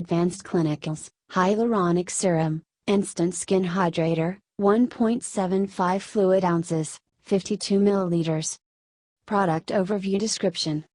Advanced Clinicals, Hyaluronic Serum, Instant Skin Hydrator, 1.75 fluid ounces, 52 milliliters. Product Overview Description.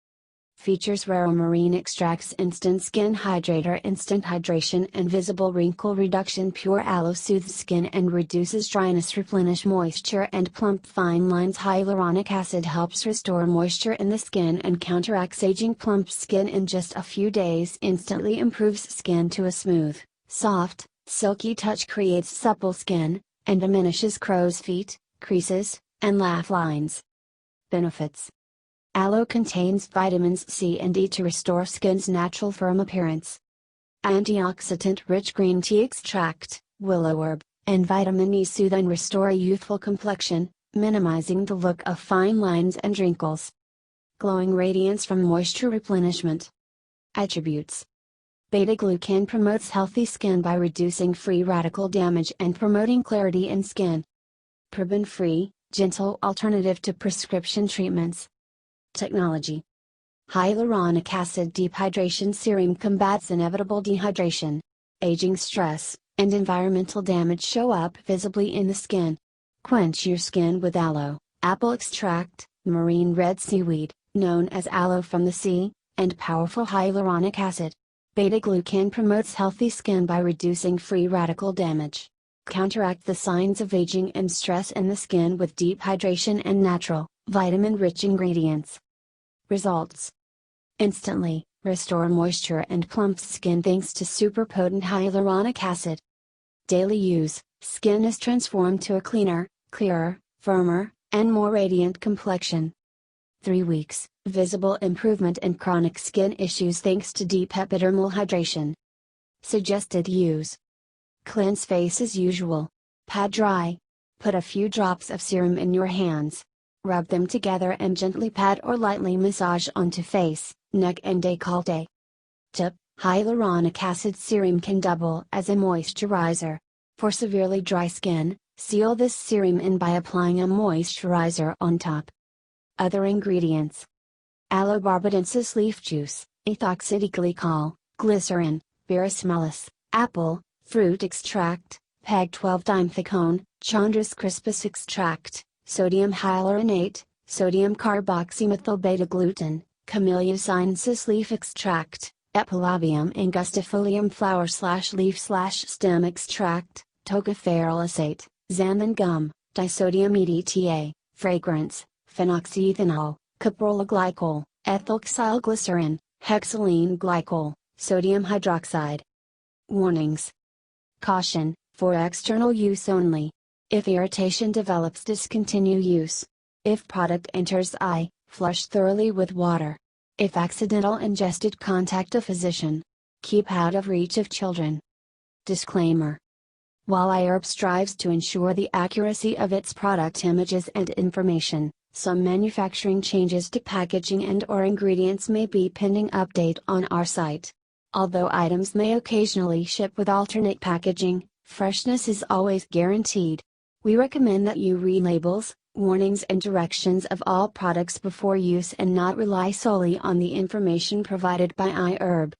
Features: rare marine extracts, instant skin hydrator, instant hydration and visible wrinkle reduction, pure aloe soothes skin and reduces dryness, replenish moisture and plump fine lines, hyaluronic acid helps restore moisture in the skin and counteracts aging, plump skin in just a few days, instantly improves skin to a smooth, soft, silky touch, creates supple skin, and diminishes crow's feet, creases, and laugh lines. Benefits: aloe contains vitamins C and E to restore skin's natural firm appearance. Antioxidant-rich Green Tea Extract, Willowherb, and vitamin E soothe and restore a youthful complexion, minimizing the look of fine lines and wrinkles. Glowing radiance from moisture replenishment. Attributes: Beta-Glucan promotes healthy skin by reducing free radical damage and promoting clarity in skin. Paraben-free, gentle alternative to prescription treatments. Technology: Hyaluronic acid deep hydration serum combats inevitable dehydration, aging stress, and environmental damage show up visibly in the skin. Quench your skin with aloe, apple extract, marine red seaweed, known as aloe from the sea, and powerful hyaluronic acid. Beta-Glucan promotes healthy skin by reducing free radical damage. Counteract the signs of aging and stress in the skin with deep hydration and natural, vitamin-rich ingredients. Results: instantly restore moisture and plump skin thanks to super potent hyaluronic acid. Daily use: skin is transformed to a cleaner, clearer, firmer, and more radiant complexion. 3 weeks, visible improvement in chronic skin issues thanks to deep epidermal hydration. Suggested use: cleanse face as usual. Pat dry. Put a few drops of serum in your hands. Rub them together and gently pat or lightly massage onto face, neck and décolleté. Tip: hyaluronic acid serum can double as a moisturizer. For severely dry skin, seal this serum in by applying a moisturizer on top. Other ingredients: aloe barbadensis leaf juice, ethoxyglycol, glycerin, berosmolis, apple, fruit extract, peg-12-dimethicone, Chondrus crispus extract, sodium hyaluronate, sodium carboxymethyl beta-glucan, Camellia sinensis leaf extract, Epilobium angustifolium flower/leaf/stem extract, tocopherolacate, xanthan gum, disodium EDTA, fragrance, phenoxyethanol, caprolaglycol, ethylxylglycerin, hexylene glycol, sodium hydroxide. Warnings. Caution: for external use only. If irritation develops, discontinue use. If product enters eye, flush thoroughly with water. If accidental ingested, contact a physician. Keep out of reach of children. Disclaimer: while Hyaluronic strives to ensure the accuracy of its product images and information, some manufacturing changes to packaging and/or ingredients may be pending update on our site. Although items may occasionally ship with alternate packaging, freshness is always guaranteed. We recommend that you read labels, warnings and directions of all products before use and not rely solely on the information provided by Hyaluronic.